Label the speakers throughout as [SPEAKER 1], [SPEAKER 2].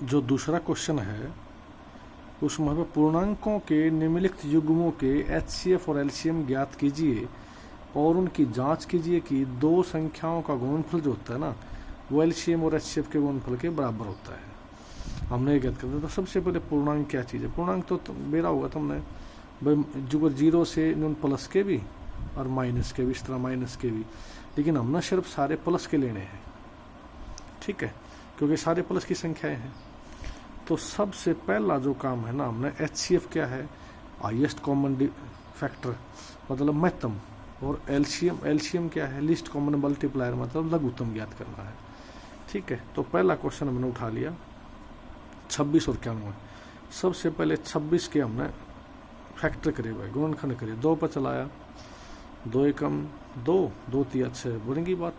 [SPEAKER 1] जो दूसरा क्वेश्चन है उसमें हमें पूर्णांकों के निम्नलिखित युग्मों के एचसीएफ और एलसीएम ज्ञात कीजिए और उनकी जांच कीजिए कि दो संख्याओं का गुणनफल जो होता है ना वो एलसीएम और एचसीएफ के गुणनफल के बराबर होता है। हमने ये ज्ञात करते तो सबसे पहले पूर्णांक क्या चीज़ है। पूर्णांक तो बेरा होगा तुमने भाई जो जीरो से नॉन प्लस के भी और माइनस के भी, इस तरह माइनस के भी, लेकिन हमने सिर्फ सारे प्लस के लेने हैं, ठीक है, क्योंकि सारे प्लस की संख्याएं हैं। तो सबसे पहला जो काम है ना हमने एचसीएफ क्या है, हाईएस्ट कॉमन फैक्टर मतलब महत्तम, और एलसीएम क्या है, लीस्ट कॉमन मल्टीप्लायर मतलब लघुत्तम ज्ञात करना है, ठीक है। तो पहला क्वेश्चन हमने उठा लिया 26 और 91। सबसे पहले 26 के हमने फैक्टर करे भाई, गुणनखंड करे, 2 पर चलाया, 2 एकम 2, 2 तिया 6, बनेगी बात।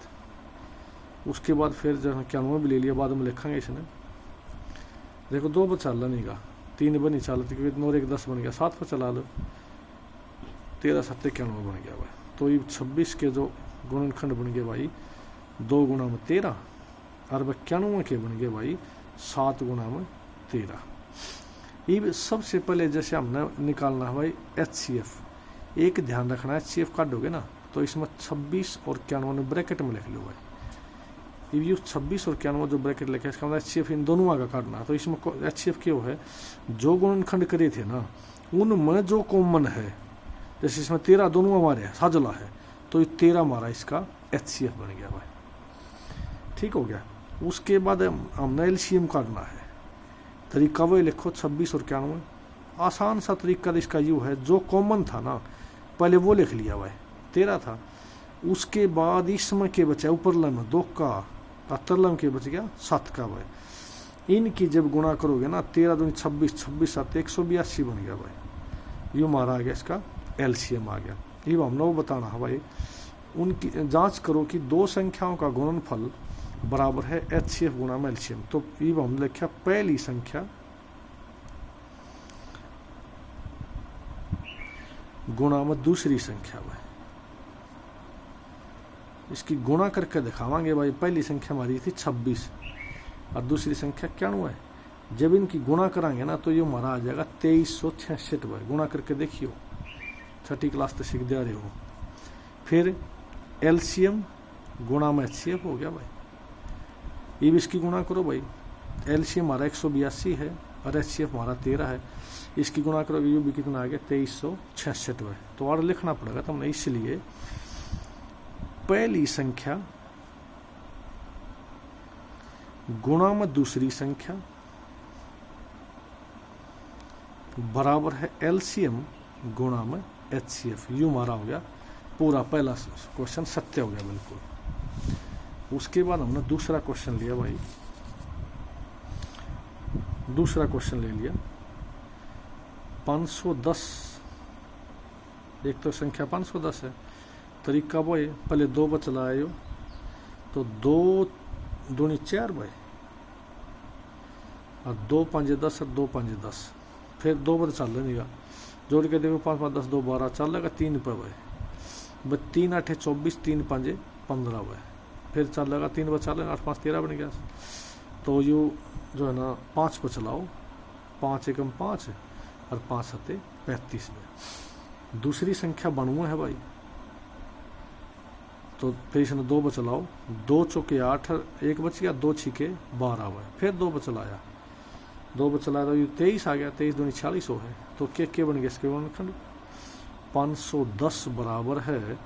[SPEAKER 1] उसके बाद फिर जो 91 भी ले लिया, बाद में लिखेंगे इसने। देखो 2 पर चल नहीं का, 3 बनी चलती क्योंकि 9 1 10 बन गया, 7 पर चला लो, 13 7 91 बन गया भाई। तो ये 26 के जो गुणनखंड बन गए भाई 2 गुणा में 13 और 91 के बन गए भाई 7 गुणा में 13। ये सबसे पहले जैसे हमने निकालना है भाई एचसीएफ, एक ध्यान रखना है एचसीएफ काटोगे ना तो इसमें 26 और 91 ब्रैकेट में लिख लो भाई। ये 26 और 91 जो ब्रैकेट लिखा है इसका मतलब एचसीएफ इन दोनों का काटना है। तो इसमें एचसीएफ क्यों है, जो गुणनखंड करे थे ना उनमें जो कॉमन है, जैसे इसमें 13 दोनों हमारे साजला है तो ये 13 हमारा इसका एचसीएफ बन गया भाई, ठीक हो गया। उसके बाद हमने एलसीएम काटना है। तरीका वही लिखो 26 और 91। आसान सा तरीका इसका यूँ है, जो कॉमन था ना पहले वो लिख लिया भाई, 13 था। उसके बाद इसमें के बचा ऊपरला में 2 का, तरलम के बच गया 7 का भाई। इनकी जब गुणा करोगे ना 13 दूनी 26, 26 7 182 बन गया भाई। ये हमारा आ गया इसका एलसीएम आ गया। ये हमने वो बताना है भाई, उनकी जांच करो कि दो संख्याओं का गुणनफल बराबर है एचसीएफ गुणा में एलसीएम। तो ये हमने लिखा पहली संख्या गुणा में दूसरी संख्या भाई, इसकी गुणा करके दिखावांगे भाई। पहली संख्या हमारी थी 26 और दूसरी संख्या 91 है। जब इनकी गुणा करांगे ना तो ये हमारा आ जाएगा 2366 भाई। गुणा करके देखियो, छठी क्लास तक सीख दे रहे हो। फिर एलसीएम गुणा में एचसीएफ हो गया भाई। ये भी इसकी गुणा करो भाई, एलसीएम हमारा 182 है और एचसीएफ हमारा 13 है। इसकी गुणा करोगे ये भी कितना आ गया 2366 भाई। तो और लिखना पड़ेगा तुमने, इसलिए पहली संख्या गुणा में दूसरी संख्या बराबर है एलसीएम गुणा में एचसीएफ। यू हमारा हो गया पूरा पहला क्वेश्चन सत्य हो गया बिल्कुल। उसके बाद हमने दूसरा क्वेश्चन लिया भाई, दूसरा क्वेश्चन ले लिया 510। एक तो संख्या 510 है। तरीका वो है, पहले 2 पर चलाए हो तो 2 दूनी 4 भाई, और 2 5 10 और 2 5 10। फिर 2 पर चल लेगा, जोड़ के देखो 5 5 10 2 12 चल लेगा 3 पर भाई। 3 8 24, 3 5 15 भाई। फिर चल लेगा 3 पर चल लेगा 8 5 13 बन गया। तो यू जो है ना 5 पर चलाओ, 5 एकम 5 और 5 7 35 में। दूसरी संख्या 92 है भाई। तो फिर इसने 2 पर चलाओ, 2 चौके 8 1 बच गया, 2 छिके 12 भाई। फिर 2 पर चलाया, 2 पर चलाया तो ये 23 आ गया, 23 दूनी 40 है। तो के बन गया इसके गुणनखंड 510 बराबर है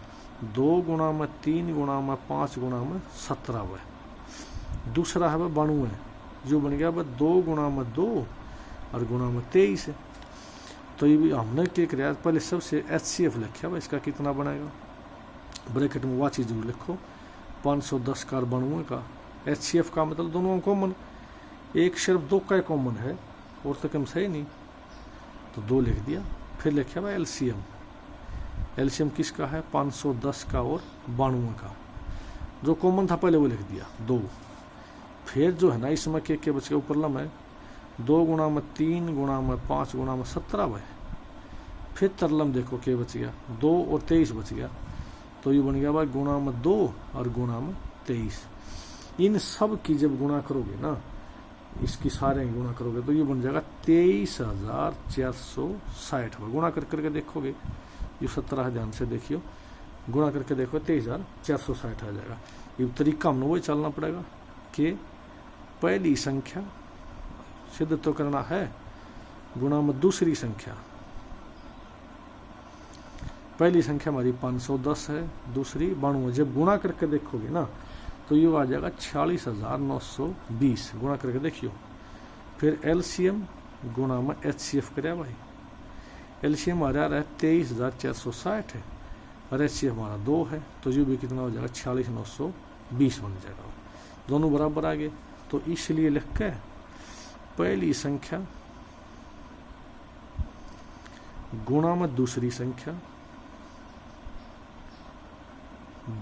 [SPEAKER 1] 2 गुणा में 3 गुणा में 5 गुणा में 17 भाई। दूसरा है भाई 92, जो बन गया भाई 2 गुणा में 2 और गुणा में 23 है। तो ये भी हमने क्या किया, पहले सबसे एचसीएफ लिखा भाई, इसका कितना बनाएगा ब्रैकेट में वह चीज़ जरूर लिखो। 510 का 92 का एचसीएफ का मतलब दोनों कॉमन, एक सिर्फ 2 का कॉमन है और तो कम सही नहीं, तो 2 लिख दिया। फिर लिखा भाई एलसीएम, एलसीएम किसका है 510 का और 92 का। जो कॉमन था पहले वो लिख दिया 2। फिर जो है ना इसमें के बच गया ऊपर लम है 2 गुणा में 3 गुणा में 5 गुणा में 17 भाई। फिर तरलम देखो के बच गया 2 और 23 बच गया। तो ये बन गया भाई गुणा में 2 और गुणा में 23। इन सब की जब गुणा करोगे ना इसकी सारे गुणा करोगे तो ये बन जाएगा 23,460। गुणा करके देखोगे, ये 17 है, ध्यान से देखियो, गुणा करके देखो 23,460 आ जाएगा। ये तरीका हमने वही चलना पड़ेगा कि पहली संख्या सिद्ध तो करना है गुणा में दूसरी संख्या। पहली संख्या हमारी 510 है, दूसरी 92। जब गुणा करके देखोगे ना तो ये आ जाएगा 46,920। गुणा करके देखियो। फिर एलसीएम गुणा में एचसीएफ करे भाई। एलसीएम आ रहा है 23,460 है और एचसीएफ हमारा 2 है, तो ये भी कितना हो जाएगा 46,920 बन जाएगा। दोनों बराबर आ गए, तो इसलिए लिख के पहली संख्या गुणा में दूसरी संख्या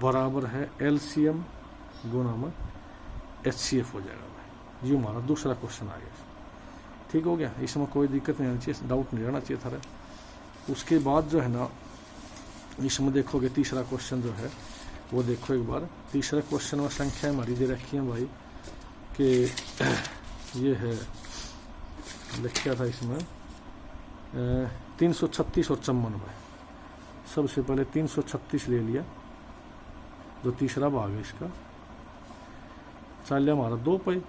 [SPEAKER 1] बराबर है एलसीएम गुणा में एचसीएफ हो जाएगा भाई। ये हमारा दूसरा क्वेश्चन आ गया। ठीक हो गया, इसमें कोई दिक्कत नहीं आनी चाहिए, डाउट नहीं रहना चाहिए था। उसके बाद जो है ना, इसमें देखोगे तीसरा क्वेश्चन जो है वो देखो एक बार। तीसरा क्वेश्चन में संख्या हमारी दे रखी है भाई कि ये है, लिखा था इसमें 336 और 54। सबसे पहले 336 ले लिया, जो तीसरा भाग है इसका। चल लिया हमारा 2 पे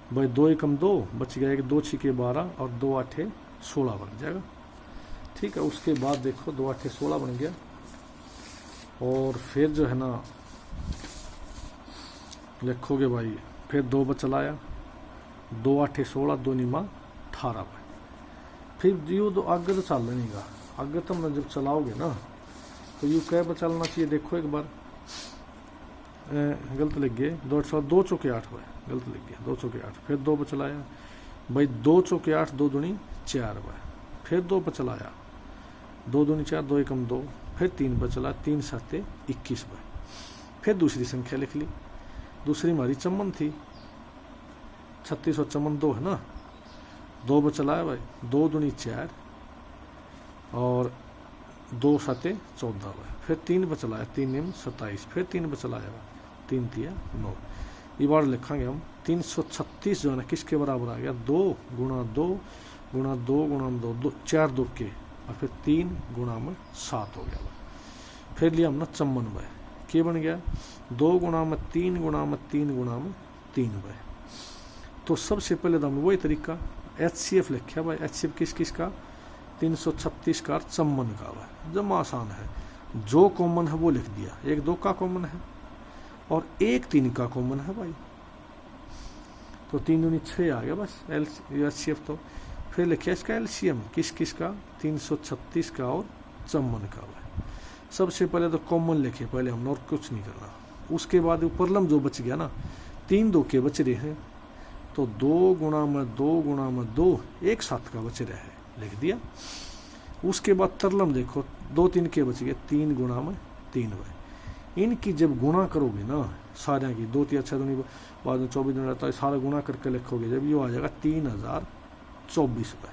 [SPEAKER 1] भाई, 2 एकम 2 बच गया, 2 छिके 12 और 2 आठे 16 बन जाएगा। ठीक है, उसके बाद देखो 2 आठे 16 बन गया, और फिर जो है ना लिखोगे भाई, फिर 2 बचलाया, 2 आठे 16, 2 निमा 18 भाई। फिर यू तो आगे तो चल नहीं गा, आगे तो मैं जब चलाओगे ना तो यू क्या बचलना चाहिए, देखो एक बार। गलत लिख गए, 2 चौके 8 हुए, गलत लिख गया, 2 चौके 8। फिर 2 बचलाया भाई, 2 चौके 8, 2 दूनी 4 हुआ। फिर 2 बचलाया, 2 दूनी 4, 2 एकम 2। फिर 3 बचला, 3 साते 21 हुआ। फिर दूसरी संख्या लिख ली, दूसरी हमारी 54 थी, 36 और 54 2 है ना। 2 बचलाया भाई, 2 दूनी 4 और 2 साते 14 हुआ। फिर 3 बचलाया, 3 निम 27। फिर 3 बचलाया, 3 तिया 9। ये बार लिखांगे हम 336 जो है ना किसके बराबर आ गया, 2 गुणा 2 गुणा 2 गुणा 2, 4 2 के, और फिर 3 गुणा में 7 हो गया। फिर लिया हमने 54 भाई, क्या बन गया, 2 गुणा में 3 गुणा में 3 गुणा में 3 भाई। तो सबसे पहले तो हमने वही तरीका एचसीएफ लिखा भाई। एचसीएफ किस का, 336 का 54 का भाई। जब आसान है, जो कॉमन है वो लिख दिया। 1 2 का कॉमन है और 1 3 का कॉमन है भाई, तो 3 दूनी 6 आ गया बस एचसीएफ। तो फिर लिखा इसका एलसीएम किस का, 336 का और 54 का भाई। सबसे पहले तो कॉमन लिखे पहले हमने, और कुछ नहीं करना। उसके बाद परलम जो बच गया ना, 3 2 के बच रहे हैं, तो 2 गुणा में 2 गुणा में 2 1 7 का बच रहा है, लिख दिया। उसके बाद तरलम देखो, 2 3 के बच गए, 3 गुणा में 3 भाई। इनकी जब गुणा करोगे ना सारे की, 2 3 अच्छा दूनी बाद में 24 दिन रहता है, सारा गुणा करके लिखोगे, जब ये आ जाएगा 3024 भाई।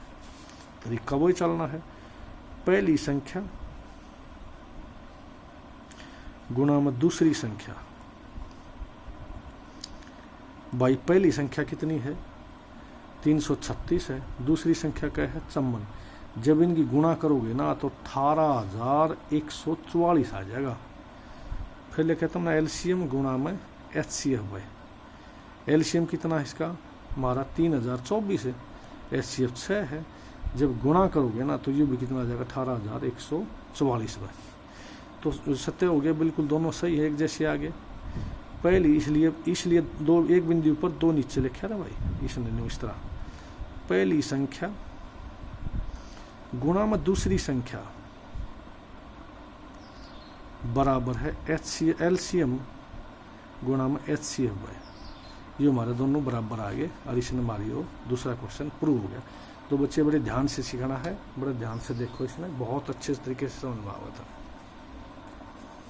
[SPEAKER 1] तरीका वही चलना है, पहली संख्या गुणा में दूसरी संख्या भाई। पहली संख्या कितनी है, 336 है, दूसरी संख्या क्या है, 54। जब इनकी गुणा करोगे ना तो 18,144 आ जाएगा। फिर लिखा था ना एलसीएम गुणा में एचसीएफ भाई। एलसीएम कितना है इसका, हमारा 3024 है, एचसीएफ 6 है। जब गुणा करोगे ना तो ये भी कितना आ जाएगा, 18,144 भाई। तो सत्य हो गया, बिल्कुल दोनों सही है, एक जैसे आगे। पहली इसलिए 2 एक बिंदु ऊपर 2 नीचे लिखा था भाई, इसने इस तरह। पहली संख्या गुणा में दूसरी संख्या बराबर है एलसीएम गुणा में एचसीएफ भाई। ये हमारे दोनों बराबर आ गए, और इसने हमारी वो दूसरा क्वेश्चन प्रूव हो गया। तो बच्चे बड़े ध्यान से सीखना है, बड़े ध्यान से देखो, इसमें बहुत अच्छे तरीके से समझ में आ था।